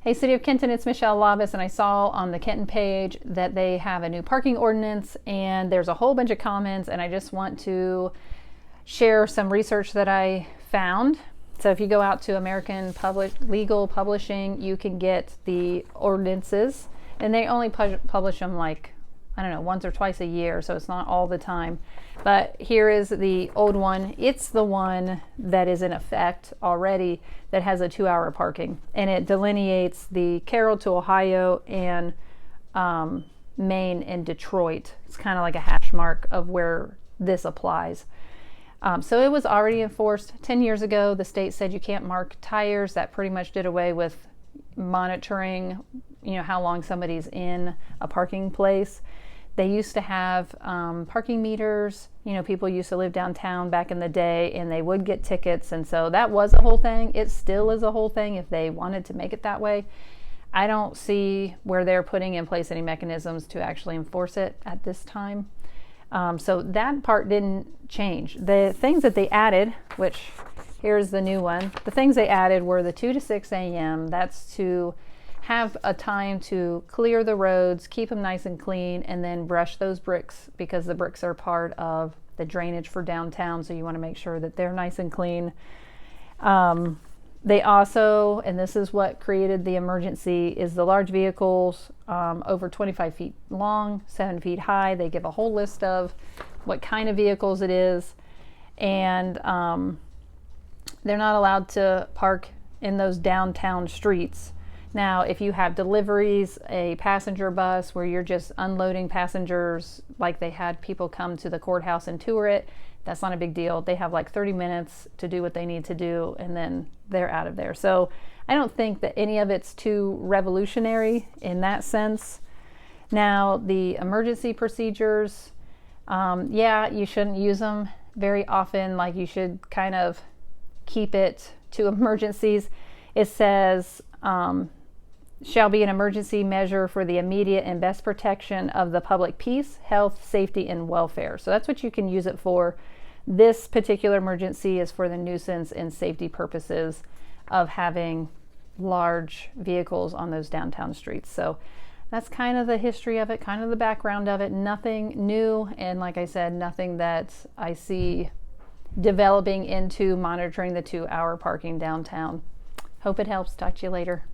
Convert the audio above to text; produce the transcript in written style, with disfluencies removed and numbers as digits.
Hey, City of Kenton, it's Michelle Labus, and I saw on the Kenton page that they have a new parking ordinance, and there's a whole bunch of comments, and I just want to share some research that I found. So if you go out to American Legal Publishing, you can get the ordinances, and they only publish them like, I don't know, once or twice a year, so it's not all the time. But here is the old one. It's the one that is in effect already that has a 2-hour parking, and it delineates the Carroll to Ohio and Maine and Detroit. It's kind of like a hash mark of where this applies. So it was already enforced 10 years ago. The state said you can't mark tires. That pretty much did away with monitoring, how long somebody's in a parking place. They used to have parking meters. People used to live downtown back in the day, and they would get tickets, and so that was a whole thing. It still is a whole thing if they wanted to make it that way. I don't see where they're putting in place any mechanisms to actually enforce it at this time. So that part didn't change. The things that they added, which here's the new one, the things they added were the 2 to 6 a.m. That's to have a time to clear the roads, keep them nice and clean, and then brush those bricks, because the bricks are part of the drainage for downtown, so you want to make sure that they're nice and clean. They also, and this is what created the emergency, is the large vehicles over 25 feet long, 7 feet high. They give a whole list of what kind of vehicles it is, and they're not allowed to park in those downtown streets. Now, if you have deliveries, a passenger bus where you're just unloading passengers, like they had people come to the courthouse and tour it, that's not a big deal. They have like 30 minutes to do what they need to do, and then they're out of there. So I don't think that any of it's too revolutionary in that sense. Now, the emergency procedures, you shouldn't use them very often. Like, you should kind of keep it to emergencies. It says, shall be an emergency measure for the immediate and best protection of the public peace, health, safety, and welfare. So that's what you can use it for. This particular emergency is for the nuisance and safety purposes of having large vehicles on those downtown streets. So that's kind of the history of it, kind of the background of it. Nothing new, and like I said, nothing that I see developing into monitoring the 2-hour parking downtown. Hope it helps. Talk to you later.